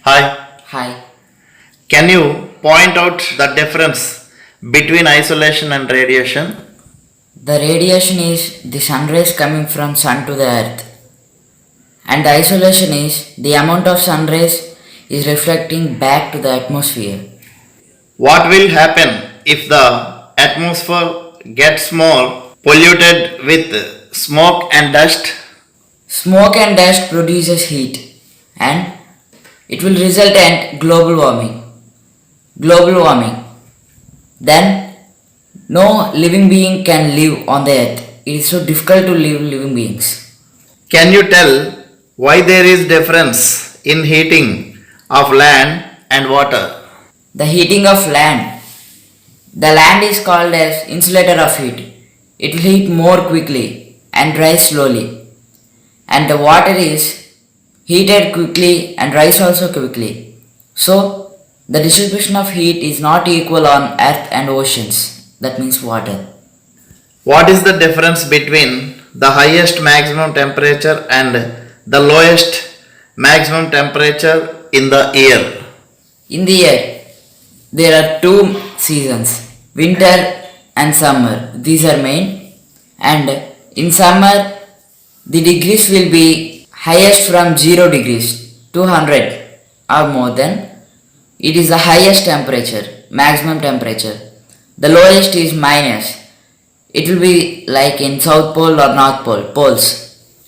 Hi, Hi. can you point out the difference between isolation and radiation? The radiation is the sun rays coming from sun to the earth, and the isolation is the amount of sun rays is reflecting back to the atmosphere. What will happen if the atmosphere gets more polluted with smoke and dust? Smoke and dust produces heat, and it will result in global warming. Global warming. Then no living being can live on the earth. It is so difficult to live living beings. Can you tell why there is difference in heating of land and water? The heating of land. The land is called as insulator of heat. It will heat more quickly and rise slowly. And the water is heated quickly and rise also quickly. So the distribution of heat is not equal on earth and oceans. That means water. What is the difference between the highest maximum temperature and the lowest maximum temperature in the year? In the year, there are two seasons, winter and summer. These are main. And in summer, the degrees will be highest from 0 degrees to 100 or more than. It is the highest temperature, maximum temperature. The lowest is minus. It will be like in South Pole or North Pole, poles,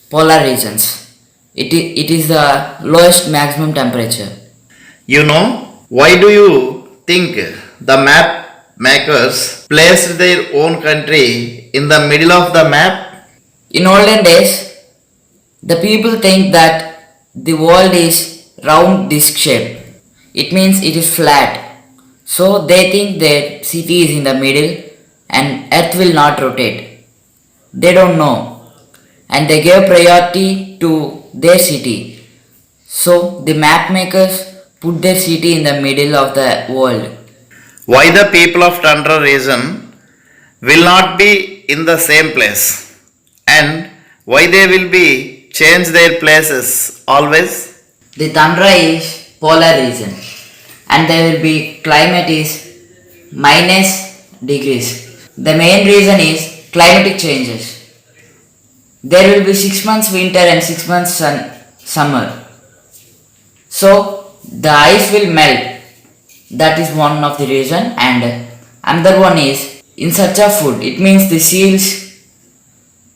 polar regions. It is the lowest maximum temperature. You know, why do you think the map makers placed their own country in the middle of the map? In olden days, the people think that the world is round disc shape. It means it is flat. So they think that city is in the middle and earth will not rotate. They don't know. And they gave priority to their city. So the map makers put their city in the middle of the world. Why the people of Tundra region will not be in the same place? And why they will be change their places always? The tundra is polar region and there will be climate is minus degrees. The main reason is climatic changes. There will be 6 months winter and 6 months summer. So the ice will melt. That is one of the reason, and another one is in search of food. It means the seals,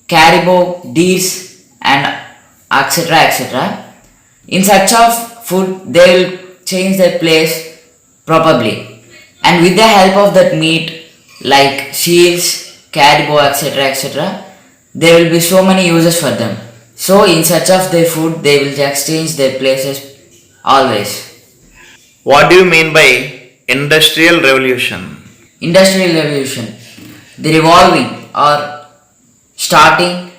caribou, deers and etc. In search of food they will change their place probably, and with the help of that meat like seals, caribou etc, there will be so many uses for them. So in search of their food they will exchange their places always. What do you mean by industrial revolution? Industrial revolution, the revolving or starting,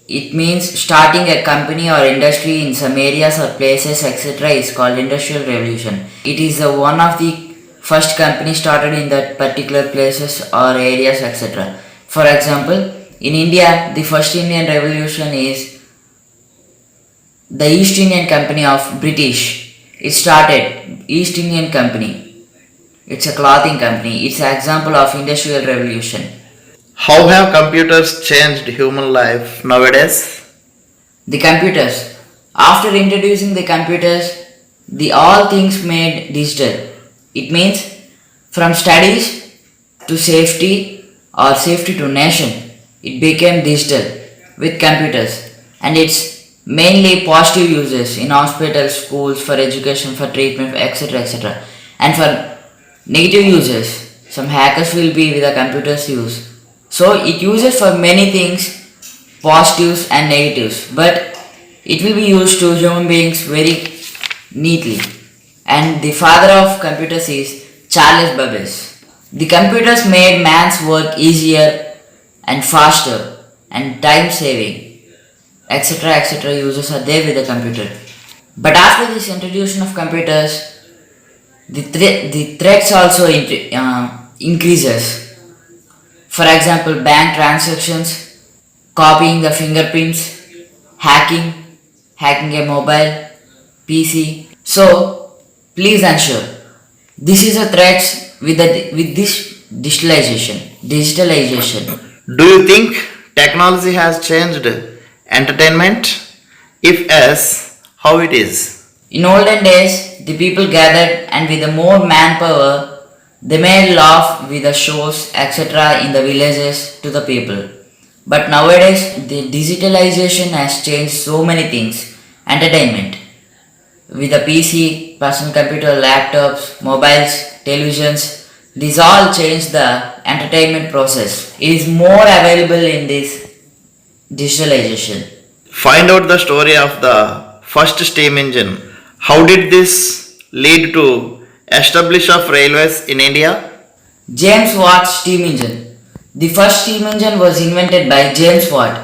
it means starting a company or industry in some areas or places etc is called industrial revolution. It is the one of the first company started in that particular places or areas etc. For example, in India, the first Indian revolution is the East Indian Company of British. It started East Indian Company. It's a clothing company. It's an example of industrial revolution. How have computers changed human life nowadays? The computers. After introducing the computers, the all things made digital. It means from studies to safety or safety to nation, it became digital with computers, and it's mainly positive uses in hospitals, schools, for education, for treatment, etc. And for negative uses, some hackers will be with the computers use. So it uses for many things, positives and negatives, but it will be used to human beings very neatly. And the father of computers is Charles Babbage. The computers made man's work easier and faster and time saving, etc. Uses are there with the computer. But after this introduction of computers, the threats also increases. For example, bank transactions, copying the fingerprints, hacking a mobile, PC. So Please ensure. This is a threat with this digitalization. Do you think technology has changed entertainment? If yes, how it is? In olden days, the people gathered and with the more manpower, they made laugh with the shows, etc. in the villages to the people. But nowadays, the digitalization has changed so many things. Entertainment with the PC, personal computer, laptops, mobiles, televisions, these all change the entertainment process. It is more available in this digitalization. Find out the story of the first steam engine. How did this lead to establish of railways in India? James Watt steam engine. The first steam engine was invented by James Watt.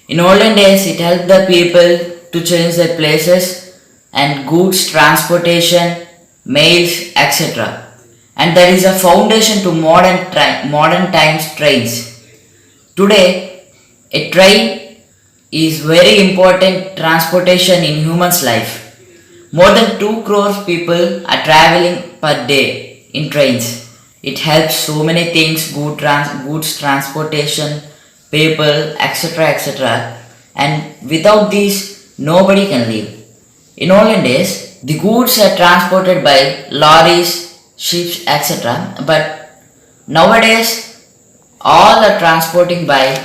In olden days, it helped the people to change their places and goods transportation, mails, etc. And there is a foundation to modern times trains. Today, a train is very important transportation in human's life. More than 2 crores people are traveling per day in trains. It helps so many things, goods transportation, people, etc. And without this, nobody can live. In olden days, the goods are transported by lorries, ships, etc. But nowadays, all are transporting by,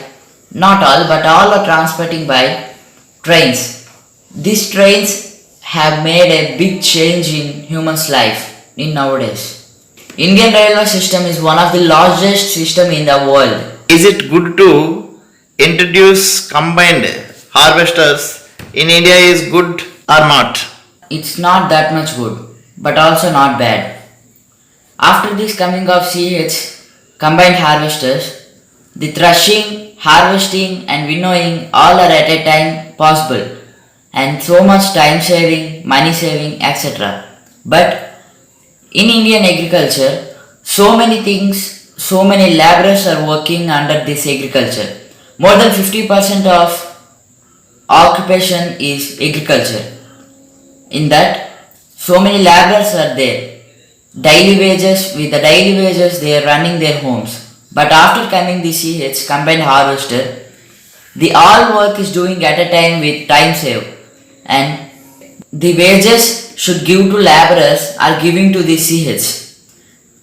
not all, but all are transporting by trains. These trains have made a big change in human's life in nowadays. Indian railway system is one of the largest system in the world. Is it good to introduce combined harvesters in India is good or not? It's not that much good, but also not bad. After this coming of CH combined harvesters, the threshing, harvesting and winnowing all are at a time possible and so much time saving, money saving, etc. But in Indian agriculture, so many things, so many laborers are working under this agriculture. More than 50% of occupation is agriculture. In that, so many laborers are there. Daily wages, with the daily wages they are running their homes. But after coming the CH combined harvester, the all work is doing at a time with time save. And the wages should give to laborers are giving to the CH.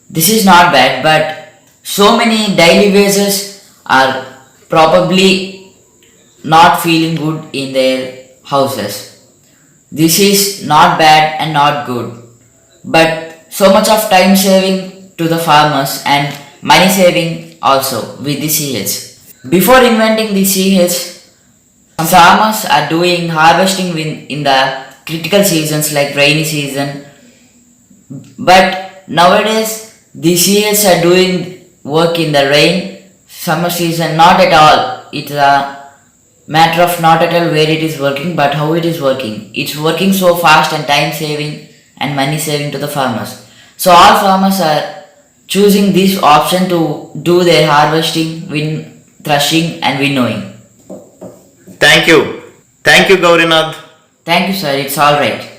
This is not bad, but so many daily wages are probably not feeling good in their houses. This is not bad and not good, but so much of time saving to the farmers and money saving also with the CH. Before inventing the CH, some farmers are doing harvesting in the critical seasons like rainy season, but nowadays the CH are doing work in the rain, summer season, not at all. It's a matter of not at all where it is working, but how it is working. It's working so fast and time saving and money saving to the farmers. So all farmers are choosing this option to do their harvesting, threshing and winnowing. Thank you. Thank you, Gaurinath. Thank you, sir. It's all right.